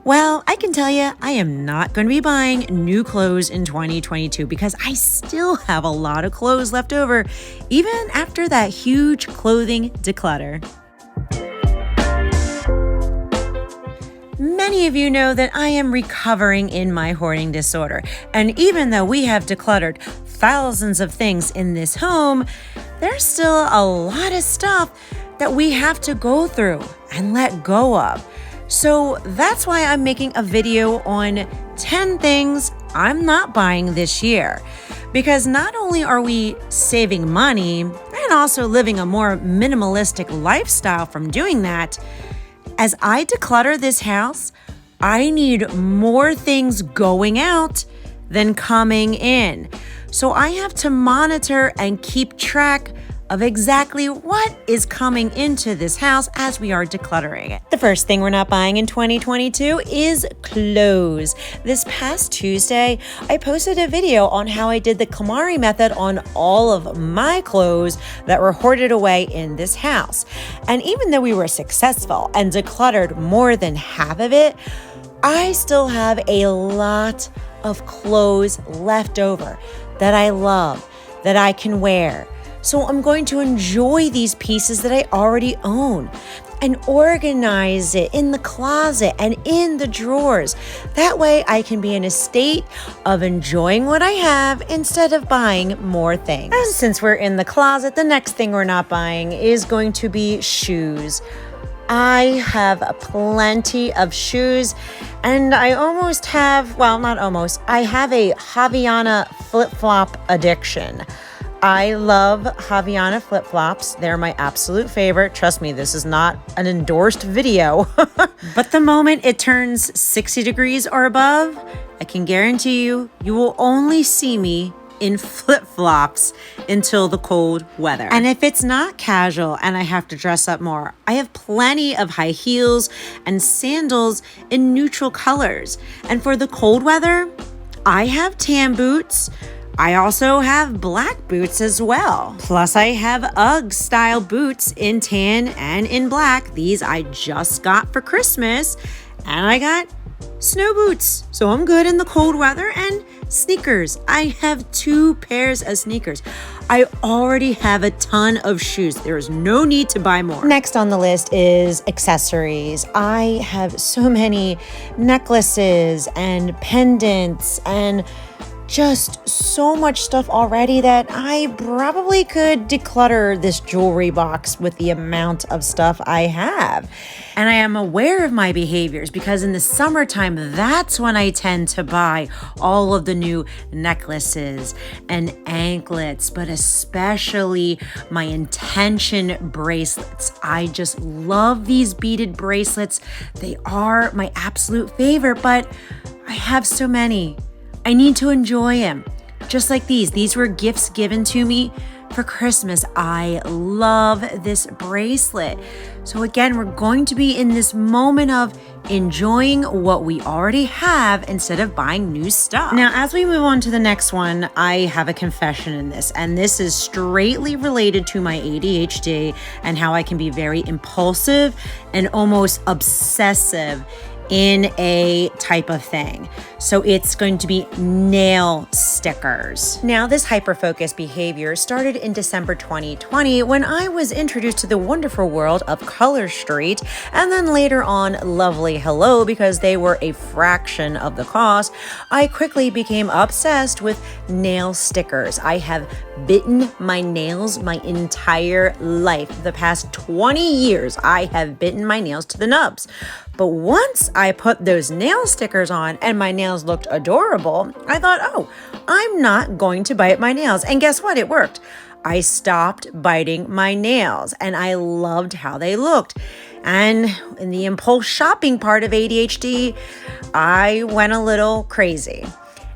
Well, I can tell you, I am not going to be buying new clothes in 2022 because I still have a lot of clothes left over, even after that huge clothing declutter. Many of you know that I am recovering in my hoarding disorder, and even though we have decluttered thousands of things in this home, there's still a lot of stuff that we have to go through and let go of. So that's why I'm making a video on 10 things I'm not buying this year. Because not only are we saving money and also living a more minimalistic lifestyle from doing that, as I declutter this house, I need more things going out than coming in. So I have to monitor and keep track of exactly what is coming into this house as we are decluttering it. The first thing we're not buying in 2022 is clothes. This past Tuesday, I posted a video on how I did the KonMari method on all of my clothes that were hoarded away in this house. And even though we were successful and decluttered more than half of it, I still have a lot of clothes left over that I love, that I can wear. So I'm going to enjoy these pieces that I already own and organize it in the closet and in the drawers. That way I can be in a state of enjoying what I have instead of buying more things. And since we're in the closet, the next thing we're not buying is going to be shoes. I have plenty of shoes, and I almost have, well, not almost, I have a Havaiana flip-flop addiction. I love Havaiana flip-flops. They're my absolute favorite. Trust me, this is not an endorsed video. But the moment it turns 60 degrees or above, I can guarantee you, you will only see me in flip-flops until the cold weather. And if it's not casual and I have to dress up more, I have plenty of high heels and sandals in neutral colors. And for the cold weather, I have tan boots. I also have black boots as well. Plus I have UGG style boots in tan and in black. These I just got for Christmas. And I got snow boots. So I'm good in the cold weather. And sneakers. I have 2 pairs of sneakers. I already have a ton of shoes. There is no need to buy more. Next on the list is accessories. I have so many necklaces and pendants and just so much stuff already that I probably could declutter this jewelry box with the amount of stuff I have. And I am aware of my behaviors because in the summertime, that's when I tend to buy all of the new necklaces and anklets, but especially my intention bracelets. I just love these beaded bracelets. They are my absolute favorite, but I have so many. I need to enjoy them. Just like these. These were gifts given to me for Christmas. I love this bracelet. So again, we're going to be in this moment of enjoying what we already have instead of buying new stuff. Now, as we move on to the next one, I have a confession in this, and this is straightly related to my ADHD and how I can be very impulsive and almost obsessive in a type of thing. So it's going to be nail stickers. Now, this hyper-focused behavior started in December 2020 when I was introduced to the wonderful world of Color Street, and then later on Lovely Hello, because they were a fraction of the cost. I quickly became obsessed with nail stickers. I have bitten my nails my entire life. The past 20 years, I have bitten my nails to the nubs. But once I put those nail stickers on and my nails looked adorable, I thought, oh, I'm not going to bite my nails. And guess what? It worked. I stopped biting my nails and I loved how they looked. And in the impulse shopping part of ADHD, I went a little crazy.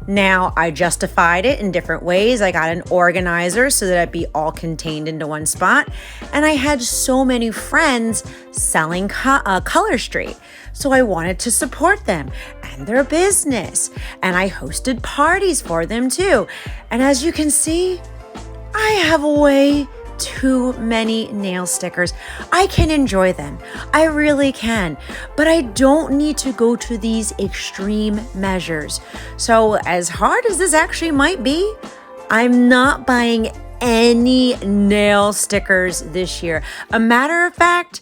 Now, I justified it in different ways. I got an organizer so that it'd be all contained into one spot. And I had so many friends selling Color Street. So I wanted to support them and their business. And I hosted parties for them too. And as you can see, I have way too many nail stickers. I can enjoy them. I really can. But I don't need to go to these extreme measures. So as hard as this actually might be, I'm not buying any nail stickers this year. A matter of fact,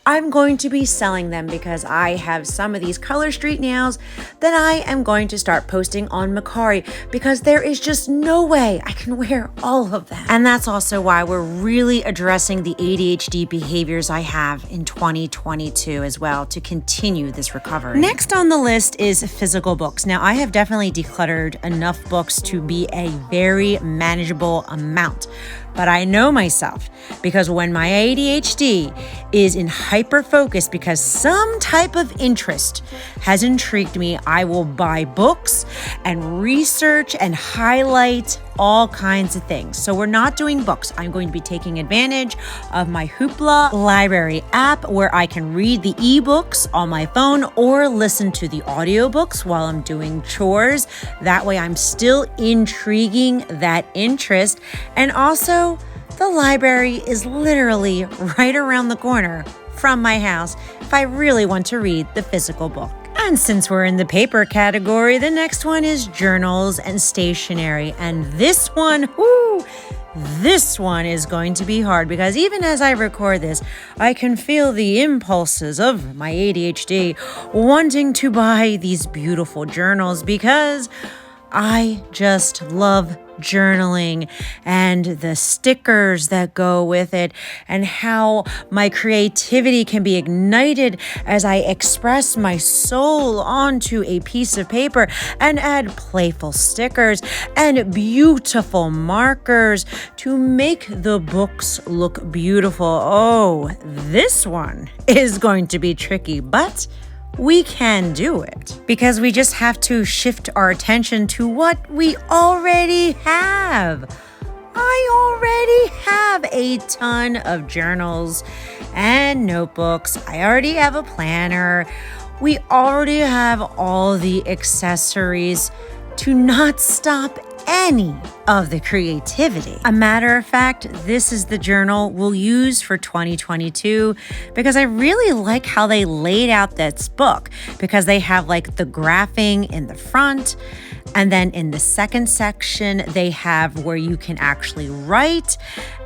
I'm going to be selling them because I have some of these Color Street nails that I am going to start posting on Mercari because there is just no way I can wear all of them. And that's also why we're really addressing the ADHD behaviors I have in 2022 as well to continue this recovery. Next on the list is physical books. Now, I have definitely decluttered enough books to be a very manageable amount. But I know myself because when my ADHD is in hyper focus because some type of interest has intrigued me, I will buy books and research and highlight all kinds of things. So we're not doing books. I'm going to be taking advantage of my Hoopla library app where I can read the ebooks on my phone or listen to the audiobooks while I'm doing chores. That way I'm still intriguing that interest. And also, the library is literally right around the corner from my house if I really want to read the physical book. And since we're in the paper category, the next one is journals and stationery. And this one is going to be hard because even as I record this, I can feel the impulses of my ADHD wanting to buy these beautiful journals because I just love journaling and the stickers that go with it and how my creativity can be ignited as I express my soul onto a piece of paper and add playful stickers and beautiful markers to make the books look beautiful. Oh, this one is going to be tricky, but we can do it because we just have to shift our attention to what we already have. I already have a ton of journals and notebooks. I already have a planner. We already have all the accessories to not stop any of the creativity. A matter of fact, this is the journal we'll use for 2022 because I really like how they laid out this book because they have like the graphing in the front and then in the second section they have where you can actually write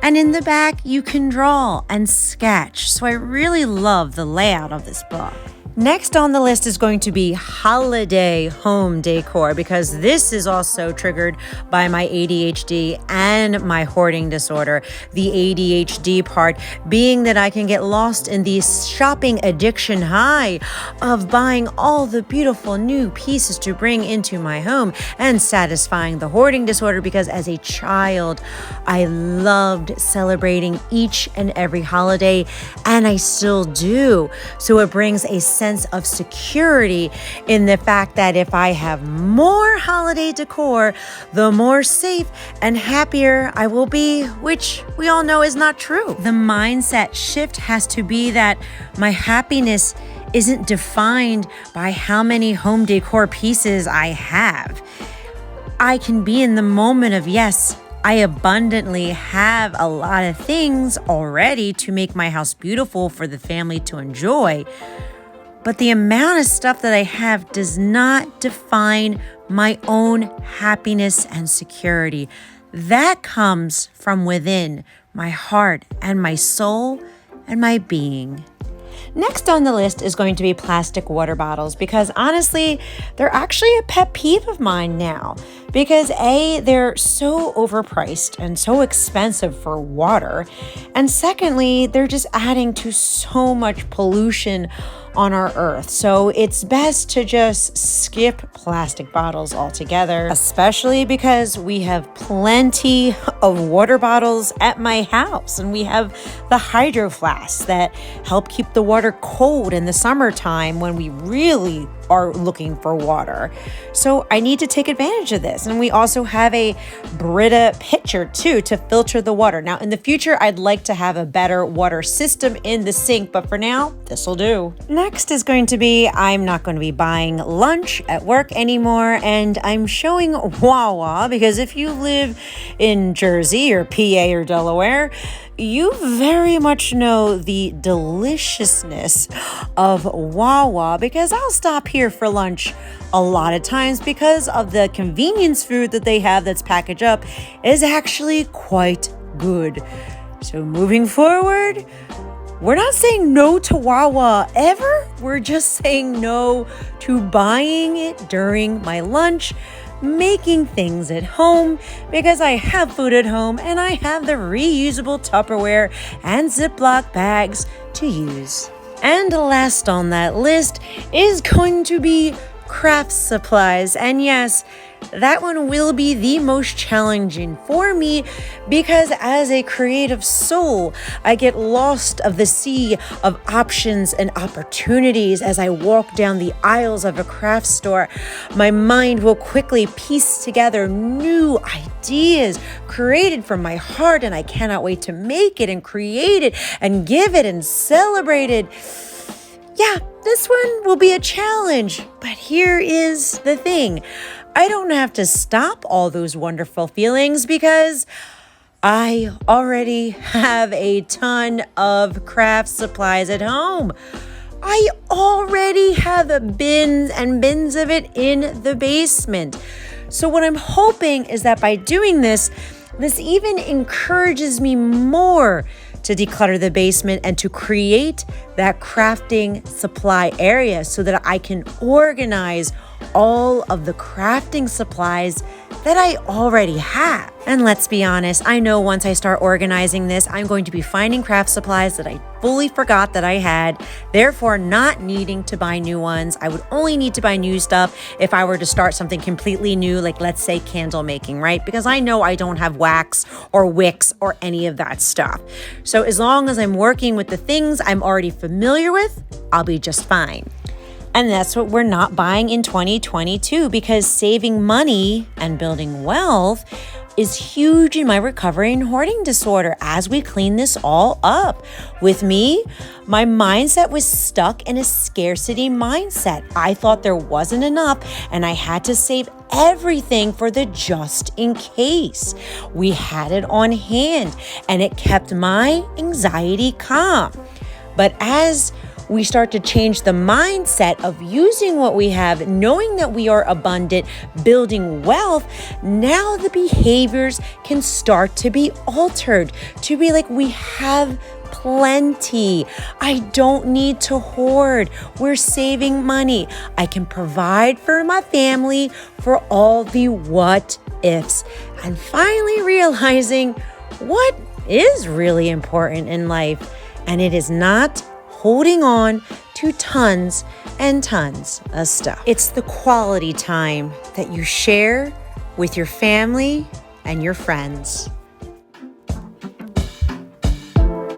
and in the back you can draw and sketch. So I really love the layout of this book. Next on the list is going to be holiday home decor because this is also triggered by my ADHD and my hoarding disorder. The ADHD part being that I can get lost in the shopping addiction high of buying all the beautiful new pieces to bring into my home and satisfying the hoarding disorder because as a child, I loved celebrating each and every holiday and I still do. So it brings a sense of security in the fact that if I have more holiday decor, the more safe and happier I will be, which we all know is not true. The mindset shift has to be that my happiness isn't defined by how many home decor pieces I have. I can be in the moment of, yes, I abundantly have a lot of things already to make my house beautiful for the family to enjoy. But the amount of stuff that I have does not define my own happiness and security. That comes from within my heart and my soul and my being. Next on the list is going to be plastic water bottles because honestly, they're actually a pet peeve of mine now because A, they're so overpriced and so expensive for water. And secondly, they're just adding to so much pollution on our earth. So it's best to just skip plastic bottles altogether, especially because we have plenty of water bottles at my house and we have the hydro flasks that help keep the water cold in the summertime when we really are looking for water. So I need to take advantage of this. And we also have a Brita pitcher too to filter the water. Now in the future, I'd like to have a better water system in the sink, but for now, this will do. next is going to be, I'm not going to be buying lunch at work anymore, and I'm showing Wawa, because if you live in Jersey or PA or Delaware, you very much know the deliciousness of Wawa, because I'll stop here for lunch a lot of times because of the convenience food that they have that's packaged up is actually quite good. So moving forward, we're not saying no to Wawa ever. We're just saying no to buying it during my lunch, making things at home, because I have food at home and I have the reusable Tupperware and Ziploc bags to use. And last on that list is going to be craft supplies. And yes, that one will be the most challenging for me, because as a creative soul, I get lost of the sea of options and opportunities as I walk down the aisles of a craft store. My mind will quickly piece together new ideas created from my heart, and I cannot wait to make it and create it and give it and celebrate it. Yeah, this one will be a challenge, but here is the thing. I don't have to stop all those wonderful feelings, because I already have a ton of craft supplies at home. I already have bins and bins of it in the basement. So what I'm hoping is that by doing this even encourages me more to declutter the basement and to create that crafting supply area so that I can organize all of the crafting supplies that I already have. And let's be honest, I know once I start organizing this, I'm going to be finding craft supplies that I fully forgot that I had, therefore not needing to buy new ones. I would only need to buy new stuff if I were to start something completely new, like let's say candle making, right? Because I know I don't have wax or wicks or any of that stuff. So as long as I'm working with the things I'm already familiar with, I'll be just fine. And that's what we're not buying in 2022, because saving money and building wealth is huge in my recovery and hoarding disorder as we clean this all up. With me, my mindset was stuck in a scarcity mindset. I thought there wasn't enough and I had to save everything for the just in case. We had it on hand and it kept my anxiety calm. But as we start to change the mindset of using what we have, knowing that we are abundant, building wealth, now the behaviors can start to be altered, to be like, we have plenty. I don't need to hoard. We're saving money. I can provide for my family for all the what ifs. And finally realizing what is really important in life. And it is not holding on to tons and tons of stuff. It's the quality time that you share with your family and your friends.